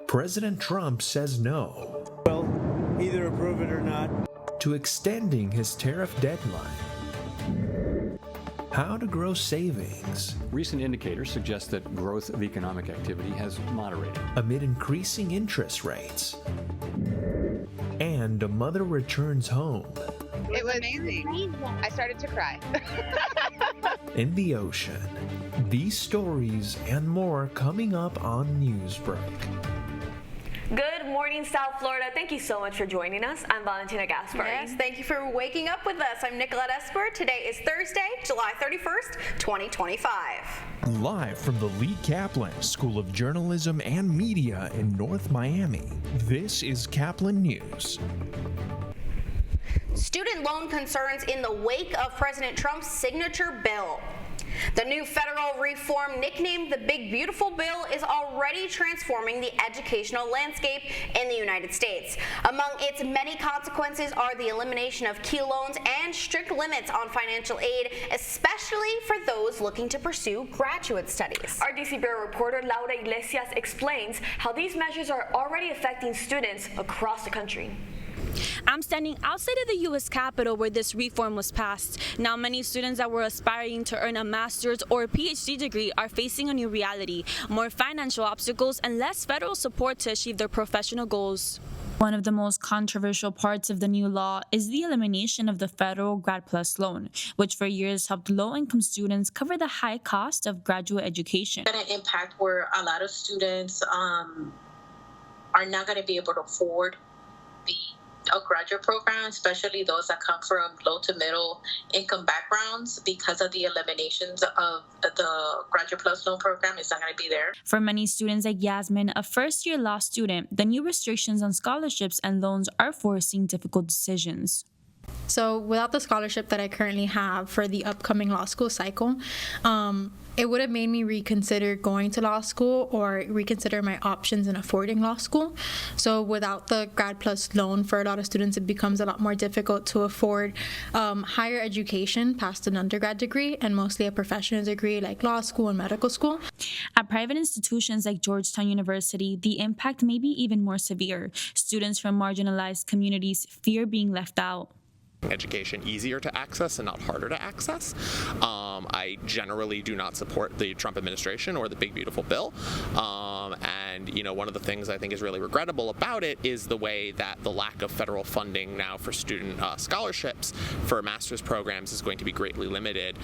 President Trump says no. Well, either approve it or not. To extending his tariff deadline. How to grow savings. Recent indicators suggest that growth of economic activity has moderated. Amid increasing interest rates. And a mother returns home. It was amazing. I started to cry. In the ocean. These stories and more coming up on Newsbreak. Good morning, South Florida. Thank you so much for joining us. I'm Valentina Gaspar. Yes, thank you for waking up with us. I'm Nicolette Esper. Today is Thursday, July 31st, 2025. Live from the Lee Caplin School of Journalism and Media in North Miami, this is Caplin News. Student loan concerns in the wake of President Trump's signature bill. The new federal reform, nicknamed the Big Beautiful Bill, is already transforming the educational landscape in the United States. Among its many consequences are the elimination of key loans and strict limits on financial aid, especially for those looking to pursue graduate studies. Our DC Bureau reporter Laura Iglesias explains how these measures are already affecting students across the country. I'm standing outside of the U.S. Capitol where this reform was passed. Now, many students that were aspiring to earn a master's or a PhD degree are facing a new reality, more financial obstacles and less federal support to achieve their professional goals. One of the most controversial parts of the new law is the elimination of the federal Grad Plus loan, which for years helped low-income students cover the high cost of graduate education. It's going to impact where a lot of students are not going to be able to afford a graduate program, especially those that come from low to middle income backgrounds, because of the eliminations of the Graduate Plus loan program. It's not going to be there. For many students like Yasmin, a first-year law student, the new restrictions on scholarships and loans are forcing difficult decisions. So without the scholarship that I currently have for the upcoming law school cycle, it would have made me reconsider going to law school or reconsider my options in affording law school. So without the Grad Plus loan, for a lot of students, it becomes a lot more difficult to afford higher education past an undergrad degree and mostly a professional degree like law school and medical school. At private institutions like Georgetown University, the impact may be even more severe. Students from marginalized communities fear being left out. Education easier to access and not harder to access. I generally do not support the Trump administration or the Big Beautiful Bill. And, you know, one of the things I think is really regrettable about it is the way that the lack of federal funding now for student scholarships for master's programs is going to be greatly limited.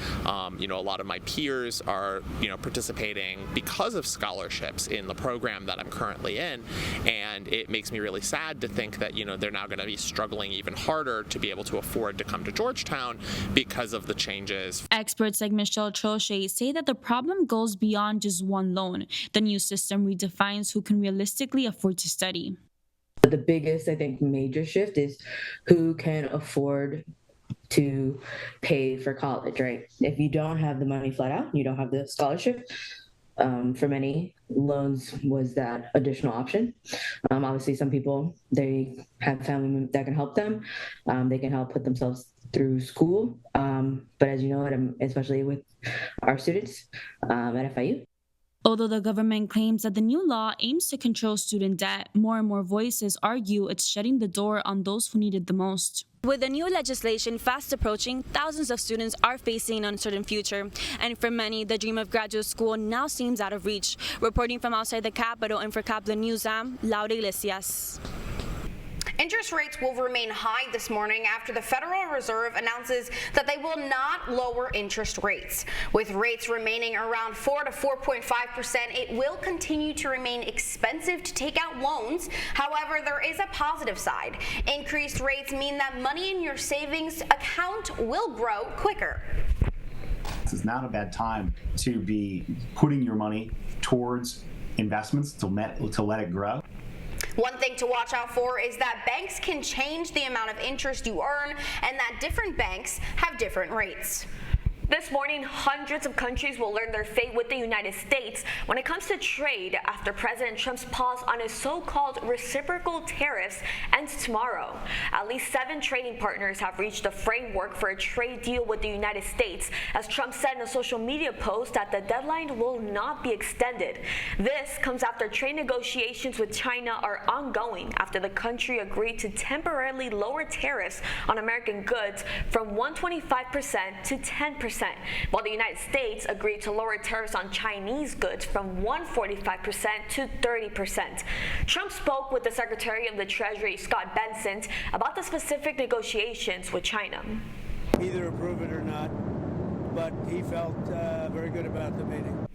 You know, a lot of my peers are, you know, participating because of scholarships in the program that I'm currently in. And it makes me really sad to think that, you know, they're now going to be struggling even harder to be able to afford to come to Georgetown because of the changes. Experts like Michelle Trochet say that the problem goes beyond just one loan. The new system redefines who can realistically afford to study. The biggest, I think, major shift is who can afford to pay for college, right? If you don't have the money flat out, you don't have the scholarship, for many, loans was that additional option. Obviously, some people, they have family that can help them. They can help put themselves through school. But as you know, especially with our students at FIU. Although the government claims that the new law aims to control student debt, more and more voices argue it's shutting the door on those who need it the most. With the new legislation fast approaching, thousands of students are facing an uncertain future. And for many, the dream of graduate school now seems out of reach. Reporting from outside the Capitol and for Caplin News, I'm Laura Iglesias. Interest rates will remain high this morning after the Federal Reserve announces that they will not lower interest rates. With rates remaining around 4 to 4.5%, it will continue to remain expensive to take out loans. However, there is a positive side. Increased rates mean that money in your savings account will grow quicker. This is not a bad time to be putting your money towards investments to let it grow. One thing to watch out for is that banks can change the amount of interest you earn and that different banks have different rates. This morning, hundreds of countries will learn their fate with the United States when it comes to trade after President Trump's pause on his so-called reciprocal tariffs ends tomorrow. At least 7 trading partners have reached a framework for a trade deal with the United States, as Trump said in a social media post that the deadline will not be extended. This comes after trade negotiations with China are ongoing after the country agreed to temporarily lower tariffs on American goods from 125% to 10%. While the United States agreed to lower tariffs on Chinese goods from 145% to 30%. Trump spoke with the Secretary of the Treasury, Scott Bessent, about the specific negotiations with China. Either approve it or not, but he felt very good about the meeting.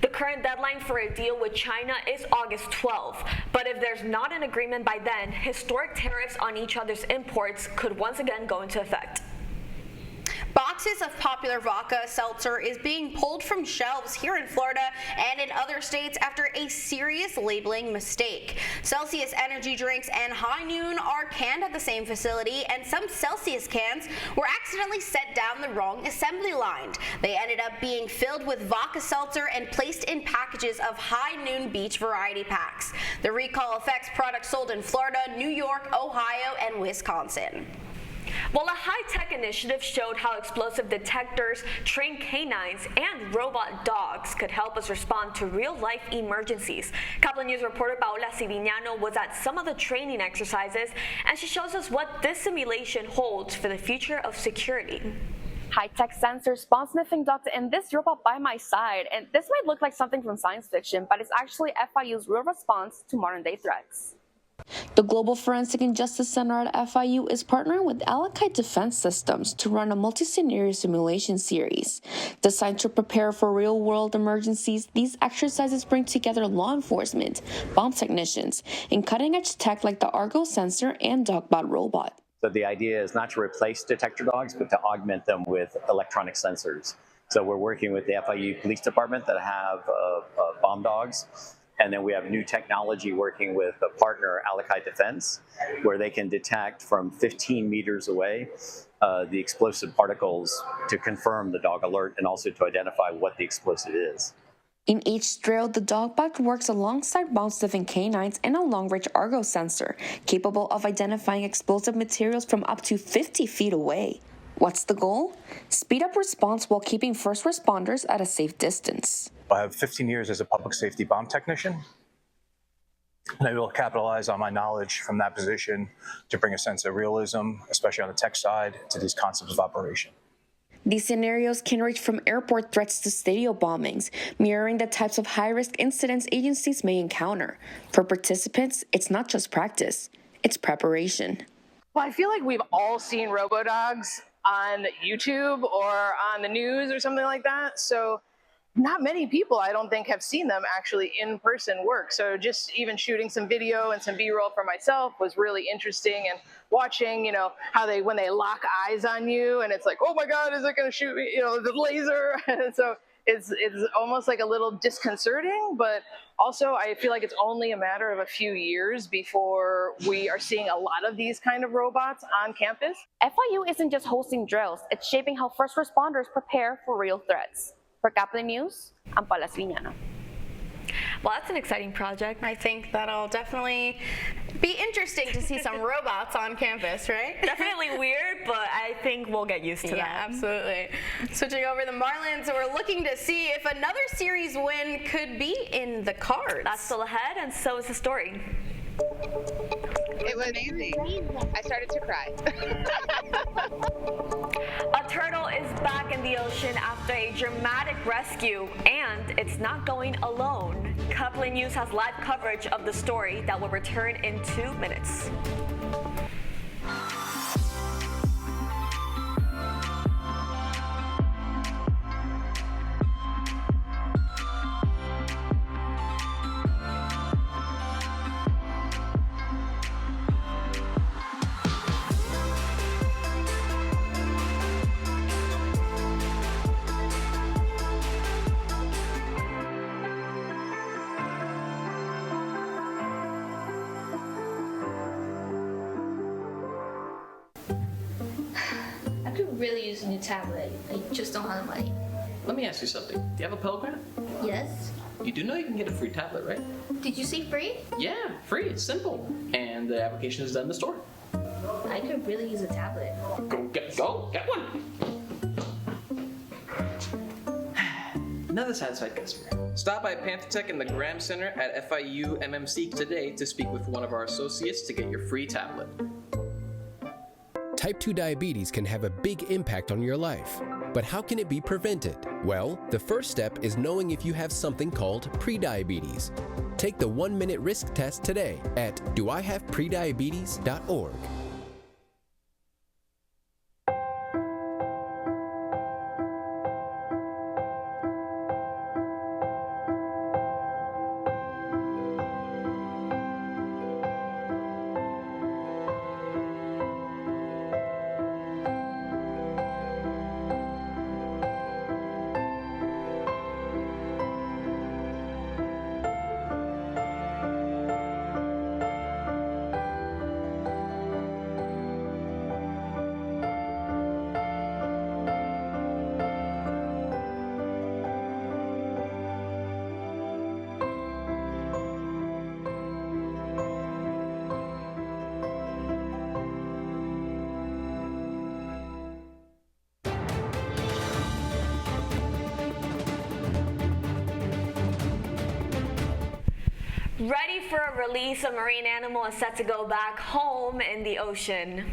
The current deadline for a deal with China is August 12, but if there's not an agreement by then, historic tariffs on each other's imports could once again go into effect. Boxes of popular vodka seltzer is being pulled from shelves here in Florida and in other states after a serious labeling mistake. Celsius energy drinks and High Noon are canned at the same facility, and some Celsius cans were accidentally set down the wrong assembly line. They ended up being filled with vodka seltzer and placed in packages of High Noon Beach variety packs. The recall affects products sold in Florida, New York, Ohio, and Wisconsin. Well, a high-tech initiative showed how explosive detectors, trained canines, and robot dogs could help us respond to real-life emergencies. Caplin News reporter Paola Civignano was at some of the training exercises, and she shows us what this simulation holds for the future of security. High-tech sensors, spawn-sniffing dogs, and this robot by my side. And this might look like something from science fiction, but it's actually FIU's real response to modern-day threats. The Global Forensic and Justice Center at FIU is partnering with Alakite Defense Systems to run a multi-scenario simulation series. Designed to prepare for real-world emergencies, these exercises bring together law enforcement, bomb technicians, and cutting-edge tech like the Argo sensor and Dogbot robot. So the idea is not to replace detector dogs, but to augment them with electronic sensors. So we're working with the FIU Police Department that have bomb dogs. And then we have new technology working with a partner, Alakite Defense, where they can detect from 15 meters away the explosive particles to confirm the dog alert and also to identify what the explosive is. In each drill, the Dogbot works alongside bomb-sniffing canines and a long-range Argo sensor, capable of identifying explosive materials from up to 50 feet away. What's the goal? Speed up response while keeping first responders at a safe distance. I have 15 years as a public safety bomb technician, and I will capitalize on my knowledge from that position to bring a sense of realism, especially on the tech side, to these concepts of operation. These scenarios can range from airport threats to stadium bombings, mirroring the types of high-risk incidents agencies may encounter. For participants, it's not just practice, it's preparation. Well, I feel like we've all seen robo-dogs on YouTube or on the news or something like that, so not many people, I don't think, have seen them actually in person work. So just even shooting some video and some B-roll for myself was really interesting, and watching, how when they lock eyes on you and it's like, oh my God, is it going to shoot me? The laser. So it's almost like a little disconcerting, but also I feel like it's only a matter of a few years before we are seeing a lot of these kind of robots on campus. FIU isn't just hosting drills, it's shaping how first responders prepare for real threats. For Caplin News, I'm Paola Civignano. Well, that's an exciting project. I think that'll definitely be interesting to see some robots on campus, right? Definitely weird, but I think we'll get used to that. Yeah, absolutely. Switching over the Marlins, we're looking to see if another series win could be in the cards. That's still ahead, and so is the story. It was amazing. I started to cry. A turtle is back in the ocean after a dramatic rescue, and it's not going alone. Caplin News has live coverage of the story that will return in 2 minutes. really use a new tablet. I just don't have the money. Let me ask you something. Do you have a Pell Grant? Yes? You do know you can get a free tablet, right? Did you say free? Yeah, free. It's simple. And the application is done in the store. I could really use a tablet. Get one. Another satisfied customer. Stop by Panthertech in the Graham Center at FIU MMC today to speak with one of our associates to get your free tablet. Type 2 diabetes can have a big impact on your life. But how can it be prevented? Well, the first step is knowing if you have something called prediabetes. Take the 1-minute risk test today at doihaveprediabetes.org. Ready for a release, a marine animal is set to go back home in the ocean.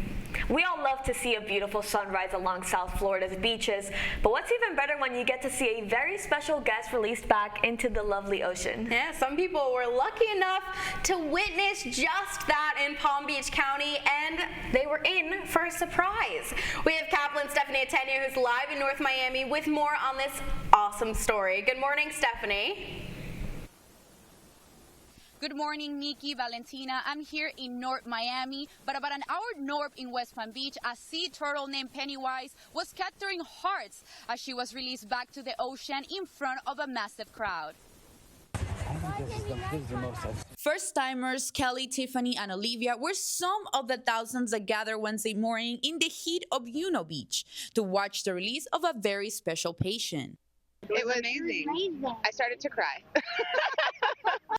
We all love to see a beautiful sunrise along South Florida's beaches, but what's even better when you get to see a very special guest released back into the lovely ocean. Yeah, some people were lucky enough to witness just that in Palm Beach County, and they were in for a surprise. We have Caplin Stephanie Atenia, who's live in North Miami with more on this awesome story. Good morning, Stephanie. Good morning, Nikki, Valentina. I'm here in North Miami, but about an hour north in West Palm Beach, a sea turtle named Pennywise was capturing hearts as she was released back to the ocean in front of a massive crowd. First-timers Kelly, Tiffany, and Olivia were some of the thousands that gathered Wednesday morning in the heat of Juno Beach to watch the release of a very special patient. It was amazing. I started to cry.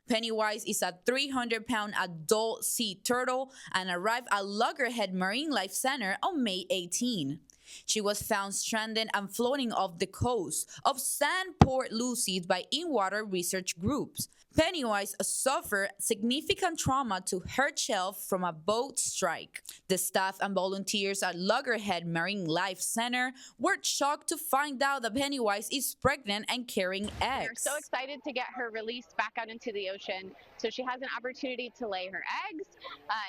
Pennywise is a 300-pound adult sea turtle and arrived at Loggerhead Marine Life Center on May 18. She was found stranded and floating off the coast of San Port Lucie by in-water research groups. Pennywise suffered significant trauma to her shell from a boat strike. The staff and volunteers at Loggerhead Marine Life Center were shocked to find out that Pennywise is pregnant and carrying eggs. We're so excited to get her released back out into the ocean so she has an opportunity to lay her eggs,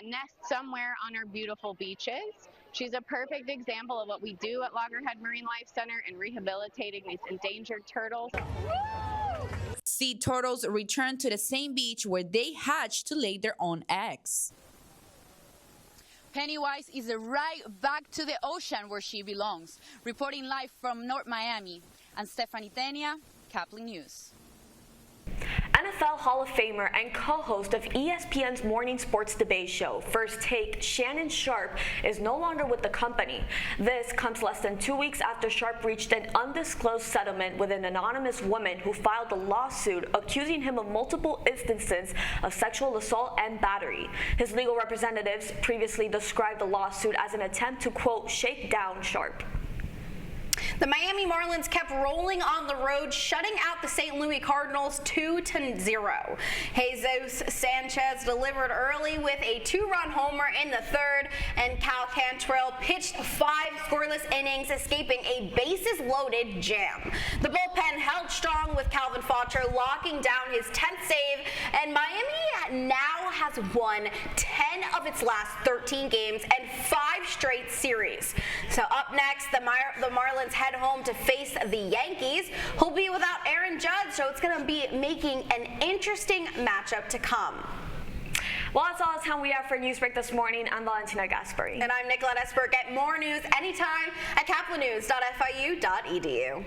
nest somewhere on our beautiful beaches. She's a perfect example of what we do at Loggerhead Marine Life Center in rehabilitating these endangered turtles. Sea turtles return to the same beach where they hatch to lay their own eggs. Pennywise is right back to the ocean where she belongs. Reporting live from North Miami, I'm Stephanie Atenia, Caplin News. NFL Hall of Famer and co-host of ESPN's morning sports debate show, First Take, Shannon Sharpe, is no longer with the company. This comes less than 2 weeks after Sharpe reached an undisclosed settlement with an anonymous woman who filed a lawsuit accusing him of multiple instances of sexual assault and battery. His legal representatives previously described the lawsuit as an attempt to, quote, shake down Sharpe. The Miami Marlins kept rolling on the road, shutting out the St. Louis Cardinals 2-0. Jesus Sanchez delivered early with a 2-run homer in the third, and Cal Cantrell pitched 5 scoreless innings, escaping a bases-loaded jam. The bullpen held strong with Calvin Faucher locking down his 10th save, and Miami now has won 10 of its last 13 games and 5 straight series. So up next, the Marlins head home to face the Yankees, who'll be without Aaron Judge, so it's going to be making an interesting matchup to come. Well, that's all the time we have for Newsbreak this morning. I'm Valentina Gaspari. And I'm Nicolette Esper. Get more news anytime at caplinews.fiu.edu.